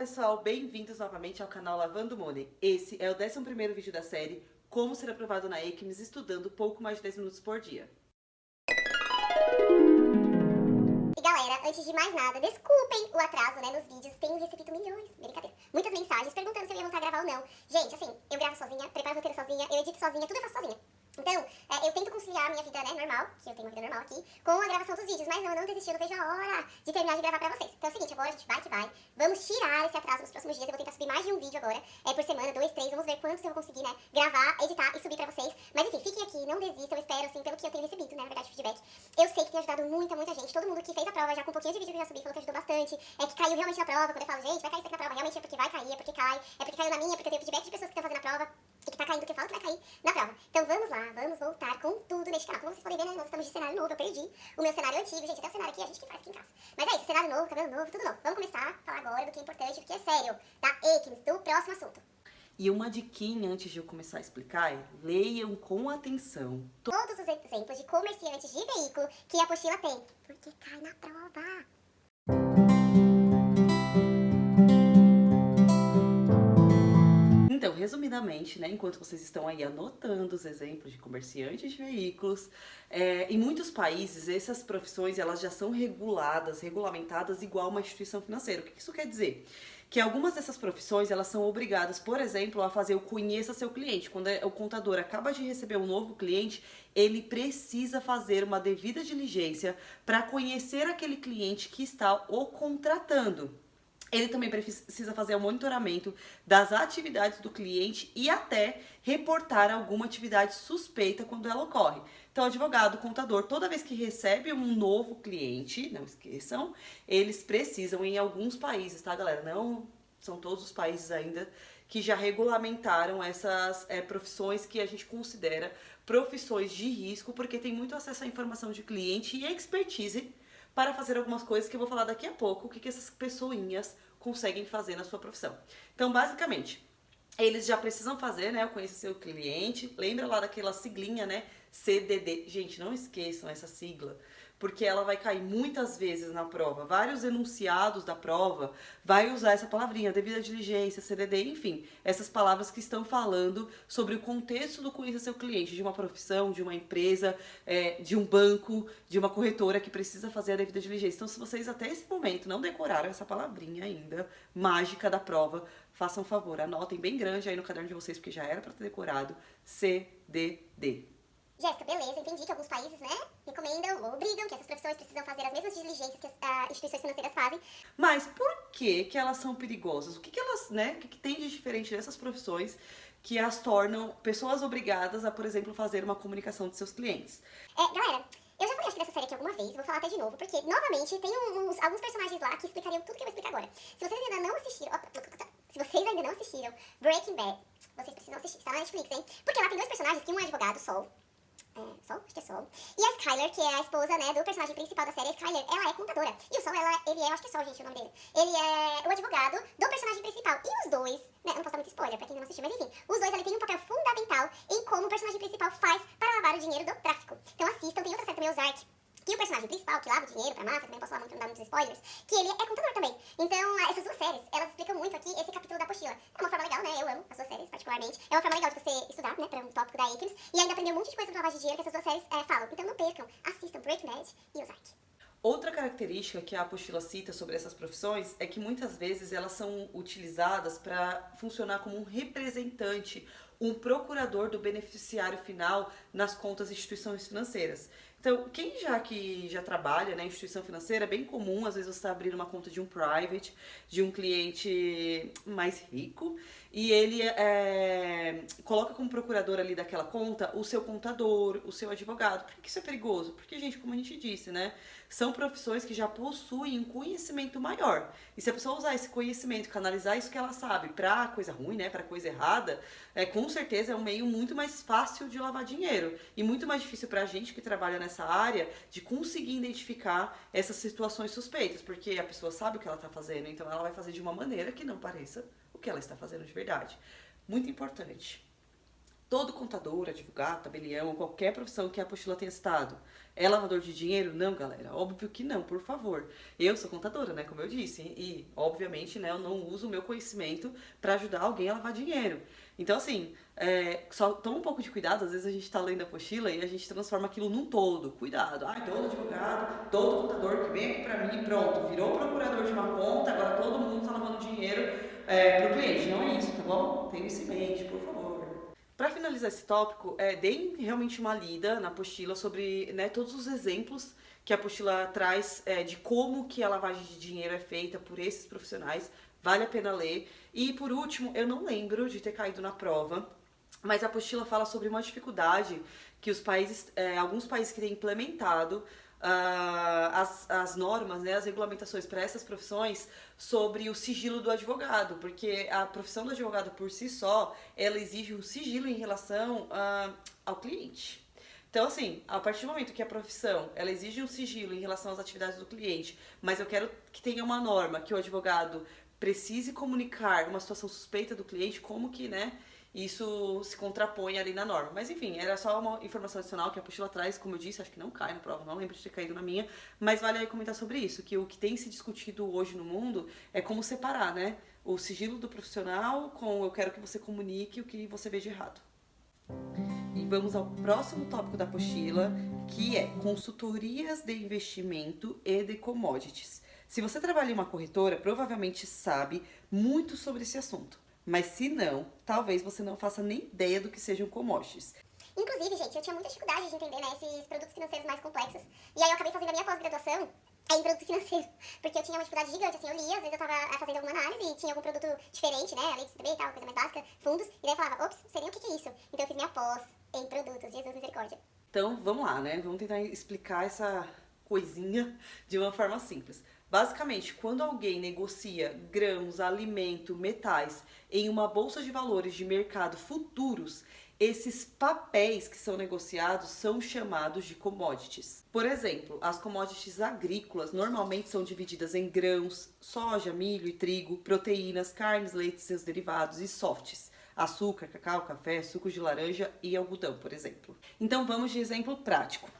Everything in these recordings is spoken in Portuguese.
pessoal, bem-vindos novamente ao canal Lavando Money. Esse é o 11º vídeo da série Como Ser Aprovado na ECMS estudando pouco mais de 10 minutos por dia. E galera, antes de mais nada, desculpem o atraso, nos vídeos. Tenho recebido milhões, brincadeira, muitas mensagens perguntando se eu ia voltar a gravar ou não. Gente, assim, eu gravo sozinha, preparo o roteiro sozinha, eu edito sozinha, tudo eu faço sozinha. Então, eu tento conciliar a minha vida, normal, que eu tenho uma vida normal aqui, com a gravação dos vídeos. Mas não desisti, eu não vejo a hora de terminar de gravar pra vocês. Então é o seguinte, agora a gente vai que vai. Vamos tirar esse atraso nos próximos dias. Eu vou tentar subir mais de um vídeo agora, por semana, 2, 3. Vamos ver quantos eu vou conseguir, gravar, editar e subir pra vocês. Mas enfim, fiquem aqui, não desistam, eu espero, assim, pelo que eu tenho recebido, na verdade, feedback. Eu sei que tem ajudado muita gente. Todo mundo que fez a prova já com um pouquinho de vídeo que eu já subi falou que ajudou bastante. Que caiu realmente na prova. Quando eu falo, gente, vai cair isso aqui na prova, realmente é porque vai cair, é porque cai, é porque caiu na minha, é porque eu tenho feedback de pessoas que estão fazendo a prova e que tá caindo, que eu falo que vai cair na prova. Então vamos lá, vamos voltar com tudo neste canal. Como vocês podem ver, nós estamos de cenário novo, eu perdi o meu cenário antigo, gente, até o cenário aqui a gente que faz aqui em casa. Mas é isso, cenário novo, cabelo novo, tudo novo. Vamos começar a falar agora do que é importante, do que é sério, da ECMS, do próximo assunto. E uma diquinha antes de eu começar a explicar é, leiam com atenção Todos os exemplos de comerciantes de veículo que a apostila tem, porque cai na prova. Então, resumidamente, enquanto vocês estão aí anotando os exemplos de comerciantes de veículos, em muitos países essas profissões elas já são regulamentadas igual uma instituição financeira. O que isso quer dizer? Que algumas dessas profissões elas são obrigadas, por exemplo, a fazer o conheça seu cliente. Quando o contador acaba de receber um novo cliente, ele precisa fazer uma devida diligência para conhecer aquele cliente que está o contratando. Ele também precisa fazer o monitoramento das atividades do cliente e até reportar alguma atividade suspeita quando ela ocorre. Então, advogado, contador, toda vez que recebe um novo cliente, não esqueçam, eles precisam, em alguns países, tá, galera? Não são todos os países ainda que já regulamentaram essas profissões que a gente considera profissões de risco, porque tem muito acesso à informação de cliente e expertise para fazer algumas coisas que eu vou falar daqui a pouco, o que essas pessoinhas conseguem fazer na sua profissão. Então, basicamente, eles já precisam fazer, eu conheço seu cliente, lembra lá daquela siglinha, CDD. Gente, não esqueçam essa sigla, porque ela vai cair muitas vezes na prova. Vários enunciados da prova vai usar essa palavrinha, devida diligência, CDD, enfim, essas palavras que estão falando sobre o contexto do conheça seu cliente, de uma profissão, de uma empresa, de um banco, de uma corretora que precisa fazer a devida diligência. Então, se vocês até esse momento não decoraram essa palavrinha ainda, mágica da prova, façam um favor, anotem bem grande aí no caderno de vocês, porque já era para ter decorado, CDD. Jéssica, beleza, entendi que alguns países, recomendam ou obrigam que essas profissões precisam fazer as mesmas diligências que as instituições financeiras fazem. Mas por que elas são perigosas? O que elas, o que tem de diferente dessas profissões que as tornam pessoas obrigadas a, por exemplo, fazer uma comunicação de seus clientes? Galera, eu já falei acho que dessa série aqui alguma vez, vou falar até de novo, porque, novamente, tem alguns personagens lá que explicariam tudo que eu vou explicar agora. Se vocês ainda não assistiram, Breaking Bad, vocês precisam assistir, está na Netflix, hein? Porque lá tem dois personagens, que um é advogado, Sol, Sol? Acho que é Sol. E a Skyler, que é a esposa, do personagem principal da série, a Skyler, ela é contadora. E o Sol, ele é, acho que é Sol, gente, o nome dele. Ele é o advogado do personagem principal. E os dois, eu não posso dar muito spoiler pra quem ainda não assistiu, mas enfim, os dois ali têm um papel fundamental em como o personagem principal faz para lavar o dinheiro do tráfico. Então assistam, tem outra série também, Ozark, que o personagem principal, que lava o dinheiro pra máfia, também posso falar muito, não dar muitos spoilers, que ele é contador também. Então, essas duas séries, elas explicam muito aqui esse capítulo da apostila. É uma forma legal, eu amo as duas séries, particularmente. É uma forma legal de você estudar, para um tópico da ECMS, e ainda aprender um monte de coisa sobre lavagem de dinheiro que essas duas séries falam. Então não percam, assistam Breaking Bad e Ozark. Outra característica que a apostila cita sobre essas profissões é que muitas vezes elas são utilizadas para funcionar como um representante, um procurador do beneficiário final nas contas de instituições financeiras. Então, quem já trabalha na instituição financeira, é bem comum, às vezes você está abrindo uma conta de um private, de um cliente mais rico, e ele coloca como procurador ali daquela conta o seu contador, o seu advogado. Por que isso é perigoso? Porque, gente, como a gente disse, são profissões que já possuem um conhecimento maior. E se a pessoa usar esse conhecimento, canalizar isso que ela sabe para coisa ruim, para coisa errada, com certeza é um meio muito mais fácil de lavar dinheiro. E muito mais difícil para a gente que trabalha nessa área de conseguir identificar essas situações suspeitas. Porque a pessoa sabe o que ela está fazendo, então ela vai fazer de uma maneira que não pareça o que ela está fazendo de verdade. Muito importante. Todo contador, advogado, tabelião, qualquer profissão que a apostila tenha citado, é lavador de dinheiro? Não, galera. Óbvio que não, por favor. Eu sou contadora, né, como eu disse, e obviamente, né, eu não uso o meu conhecimento para ajudar alguém a lavar dinheiro. Então, assim, só toma um pouco de cuidado, às vezes a gente tá lendo a apostila e a gente transforma aquilo num todo. Cuidado. Ai, todo advogado, todo contador que vem aqui pra mim, pronto, virou procurador de uma conta, agora todo mundo tá lavando dinheiro pro cliente. Não é isso, tá bom? Tenha isso em mente, por favor. Para finalizar esse tópico, deem realmente uma lida na apostila sobre, né, todos os exemplos que a apostila traz de como que a lavagem de dinheiro é feita por esses profissionais. Vale a pena ler. E por último, eu não lembro de ter caído na prova, mas a apostila fala sobre uma dificuldade que os países, alguns países que têm implementado as normas, né, as regulamentações para essas profissões sobre o sigilo do advogado, porque a profissão do advogado por si só, ela exige um sigilo em relação ao cliente. Então, assim, a partir do momento que a profissão, ela exige um sigilo em relação às atividades do cliente, mas eu quero que tenha uma norma que o advogado precise comunicar uma situação suspeita do cliente, como que, né, isso se contrapõe ali na norma. Mas enfim, era só uma informação adicional que a apostila traz, como eu disse, acho que não cai na prova, não lembro de ter caído na minha, mas vale aí comentar sobre isso, que o que tem se discutido hoje no mundo é como separar, né, o sigilo do profissional com eu quero que você comunique o que você vê de errado. E vamos ao próximo tópico da apostila, que é consultorias de investimento e de commodities. Se você trabalha em uma corretora, provavelmente sabe muito sobre esse assunto. Mas se não, talvez você não faça nem ideia do que sejam commodities. Inclusive, gente, eu tinha muita dificuldade de entender, né, esses produtos financeiros mais complexos. E aí eu acabei fazendo a minha pós-graduação em produto financeiro. Porque eu tinha uma dificuldade gigante, assim, eu lia, às vezes eu tava fazendo alguma análise e tinha algum produto diferente, né, além disso também e tal, coisa mais básica, fundos. E daí eu falava, ops, sei nem o que é isso. Então eu fiz minha pós em produtos, Jesus misericórdia. Então, vamos lá, né? Vamos tentar explicar essa coisinha de uma forma simples. Basicamente, quando alguém negocia grãos, alimento, metais em uma bolsa de valores de mercado futuros, esses papéis que são negociados são chamados de commodities. Por exemplo, as commodities agrícolas normalmente são divididas em grãos, soja, milho e trigo, proteínas, carnes, leite e seus derivados e softs. Açúcar, cacau, café, suco de laranja e algodão, por exemplo. Então vamos de exemplo prático.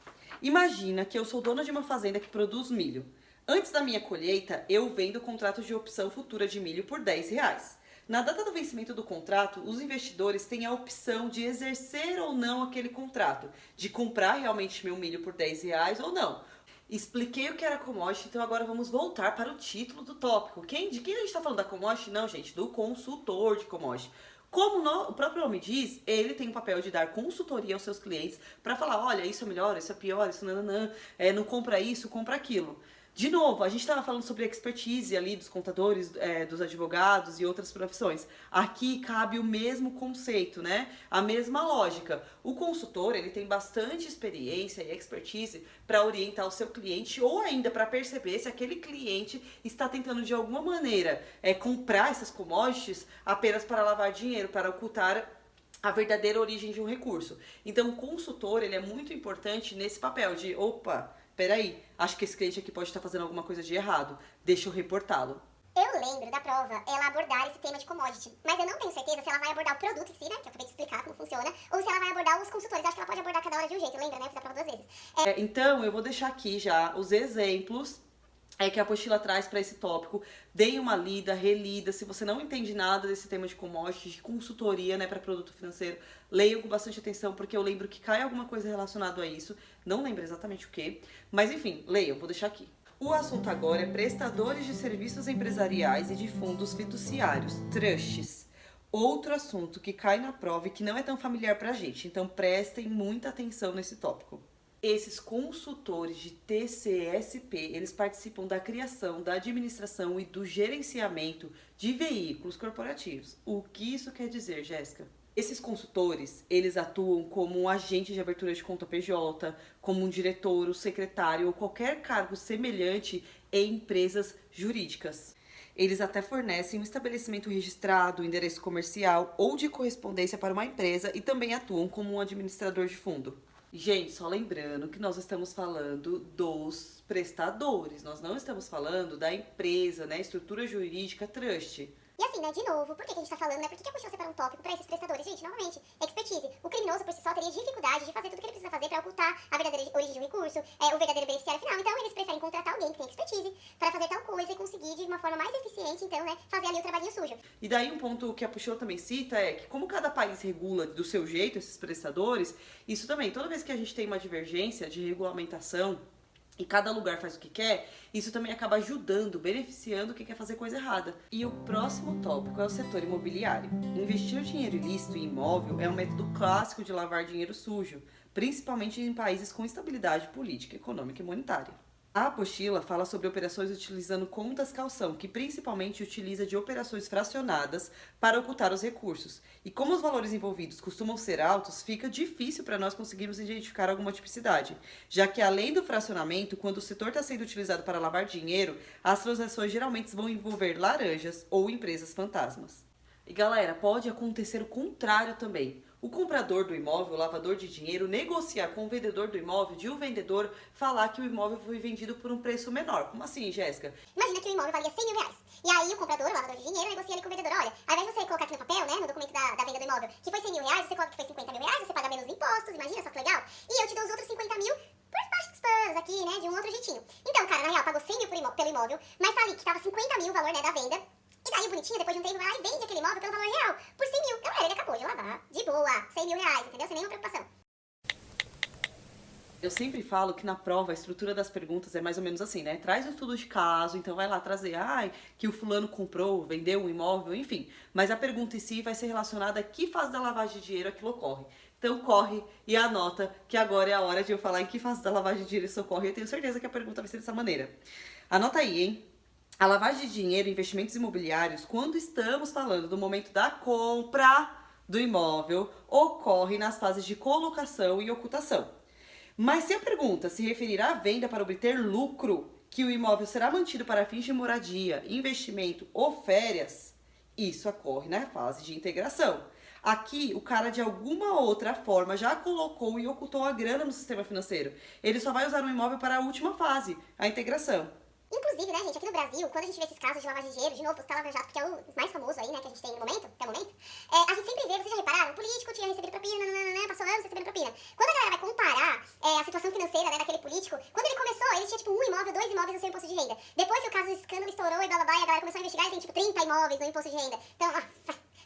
Imagina que eu sou dona de uma fazenda que produz milho. Antes da minha colheita, eu vendo contratos de opção futura de milho por R$ 10. Na data do vencimento do contrato, os investidores têm a opção de exercer ou não aquele contrato, de comprar realmente meu milho por R$ 10 ou não. Expliquei o que era commodity, então agora vamos voltar para o título do tópico. De quem a gente está falando da commodity? Não, gente, do consultor de commodity. Como o próprio nome diz, ele tem o papel de dar consultoria aos seus clientes para falar, olha, isso é melhor, isso é pior, isso nananã, não compra isso, compra aquilo. De novo, a gente estava falando sobre a expertise ali dos contadores, dos advogados e outras profissões. Aqui cabe o mesmo conceito, né? A mesma lógica. O consultor, ele tem bastante experiência e expertise para orientar o seu cliente ou ainda para perceber se aquele cliente está tentando de alguma maneira comprar essas commodities apenas para lavar dinheiro, para ocultar a verdadeira origem de um recurso. Então, o consultor, ele é muito importante nesse papel de, opa, peraí, acho que esse cliente aqui pode estar fazendo alguma coisa de errado, deixa eu reportá-lo. Eu lembro da prova ela abordar esse tema de commodity, mas eu não tenho certeza se ela vai abordar o produto em si, né, que eu acabei de explicar como funciona, ou se ela vai abordar os consultores. Acho que ela pode abordar cada hora de um jeito, lembra, né? Eu fiz a prova 2 vezes. Então, eu vou deixar aqui já os exemplos que a apostila traz para esse tópico. Deem uma lida, relida. Se você não entende nada desse tema de commodities, de consultoria, né, para produto financeiro, leiam com bastante atenção, porque eu lembro que cai alguma coisa relacionada a isso. Não lembro exatamente o que, mas enfim, leiam, vou deixar aqui. O assunto agora é prestadores de serviços empresariais e de fundos fiduciários, trusts. Outro assunto que cai na prova e que não é tão familiar pra gente, então prestem muita atenção nesse tópico. Esses consultores de TCSP, eles participam da criação, da administração e do gerenciamento de veículos corporativos. O que isso quer dizer, Jéssica? Esses consultores, eles atuam como um agente de abertura de conta PJ, como um diretor, um secretário ou qualquer cargo semelhante em empresas jurídicas. Eles até fornecem um estabelecimento registrado, endereço comercial ou de correspondência para uma empresa e também atuam como um administrador de fundo. Gente, só lembrando que nós estamos falando dos prestadores, nós não estamos falando da empresa, né, estrutura jurídica trust. E assim, né, de novo, por que a gente tá falando, né? Por que a Apostila separou um tópico pra esses prestadores? Gente, novamente, expertise. O criminoso por si só teria dificuldade de fazer tudo o que ele precisa fazer pra ocultar a verdadeira origem de um recurso, o verdadeiro beneficiário final. Então eles preferem contratar alguém que tem expertise pra fazer tal coisa e conseguir de uma forma mais eficiente, então, né, fazer ali o trabalhinho sujo. E daí um ponto que a Apostila também cita é que como cada país regula do seu jeito esses prestadores, isso também, toda vez que a gente tem uma divergência de regulamentação e cada lugar faz o que quer, isso também acaba ajudando, beneficiando quem quer fazer coisa errada. E o próximo tópico é o setor imobiliário. Investir dinheiro ilícito em imóvel é um método clássico de lavar dinheiro sujo, principalmente em países com instabilidade política, econômica e monetária. A apostila fala sobre operações utilizando contas calção, que principalmente utiliza de operações fracionadas para ocultar os recursos. E como os valores envolvidos costumam ser altos, fica difícil para nós conseguirmos identificar alguma tipicidade, já que além do fracionamento, quando o setor está sendo utilizado para lavar dinheiro, as transações geralmente vão envolver laranjas ou empresas fantasmas. E galera, pode acontecer o contrário também. O comprador do imóvel, o lavador de dinheiro, negociar com o vendedor do imóvel, de o vendedor falar que o imóvel foi vendido por um preço menor. Como assim, Jéssica? Imagina que o imóvel valia 100 mil reais. E aí o comprador, o lavador de dinheiro, negocia ali com o vendedor. Olha, ao invés de você colocar aqui no papel, né, no documento da venda do imóvel, que foi 100 mil reais, você coloca que foi 50 mil reais, você paga menos impostos, imagina só que legal. E eu te dou os outros 50 mil por baixo dos panos aqui, né, de um outro jeitinho. Então, cara, na real, pagou 100 mil pelo imóvel, mas tá ali que tava 50 mil o valor, né, da venda. E daí, bonitinho, depois de um tempo, vai lá e vende aquele imóvel pelo valor real, por 100 mil. Galera, ele acabou de lavar, de boa, 100 mil reais, entendeu? Sem nenhuma preocupação. Eu sempre falo que na prova a estrutura das perguntas é mais ou menos assim, né? Traz um estudo de caso, então vai lá trazer, que o fulano comprou, vendeu um imóvel, enfim. Mas a pergunta em si vai ser relacionada a que fase da lavagem de dinheiro aquilo ocorre. Então corre e anota que agora é a hora de eu falar em que fase da lavagem de dinheiro isso ocorre. Eu tenho certeza que a pergunta vai ser dessa maneira. Anota aí, hein? A lavagem de dinheiro em investimentos imobiliários, quando estamos falando do momento da compra do imóvel, ocorre nas fases de colocação e ocultação. Mas se a pergunta se referir à venda para obter lucro, que o imóvel será mantido para fins de moradia, investimento ou férias, isso ocorre na fase de integração. Aqui, o cara de alguma outra forma já colocou e ocultou a grana no sistema financeiro. Ele só vai usar o imóvel para a última fase, a integração. Inclusive, né, gente, aqui no Brasil, quando a gente vê esses casos de lavagem de dinheiro, de novo, o Lava Jato, que é o mais famoso aí, né, que a gente tem no momento, até o momento, a gente sempre vê, vocês já repararam, o político tinha recebido propina, passou anos recebendo propina. Quando a galera vai comparar a situação financeira, né, daquele político, quando ele começou, ele tinha, tipo, um imóvel, 2 imóveis no seu imposto de renda. Depois que o caso do escândalo estourou e blá blá blá, e a galera começou a investigar, ele tem, tipo, 30 imóveis no imposto de renda. Então,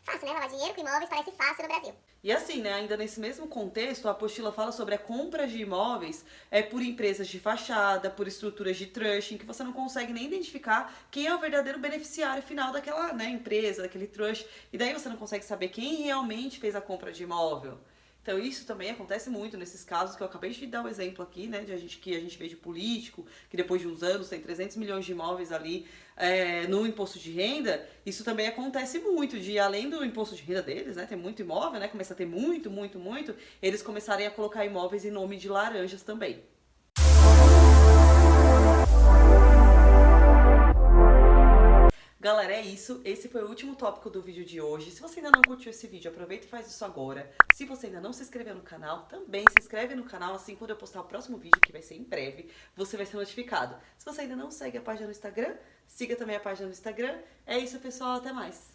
fácil, né, lavar dinheiro com imóveis parece fácil no Brasil. E assim, né, ainda nesse mesmo contexto, a apostila fala sobre a compra de imóveis por empresas de fachada, por estruturas de trust, em que você não consegue nem identificar quem é o verdadeiro beneficiário final daquela, né, empresa, daquele trust, e daí você não consegue saber quem realmente fez a compra de imóvel. Então isso também acontece muito nesses casos que eu acabei de dar o exemplo aqui, né, de que a gente vê de político, que depois de uns anos tem 300 milhões de imóveis ali no imposto de renda. Isso também acontece muito, de além do imposto de renda deles, né, ter muito imóvel, né, começa a ter muito, eles começarem a colocar imóveis em nome de laranjas também. Galera, é isso. Esse foi o último tópico do vídeo de hoje. Se você ainda não curtiu esse vídeo, aproveita e faz isso agora. Se você ainda não se inscreveu no canal, também se inscreve no canal. Assim, quando eu postar o próximo vídeo, que vai ser em breve, você vai ser notificado. Se você ainda não segue a página no Instagram, siga também a página no Instagram. É isso, pessoal. Até mais.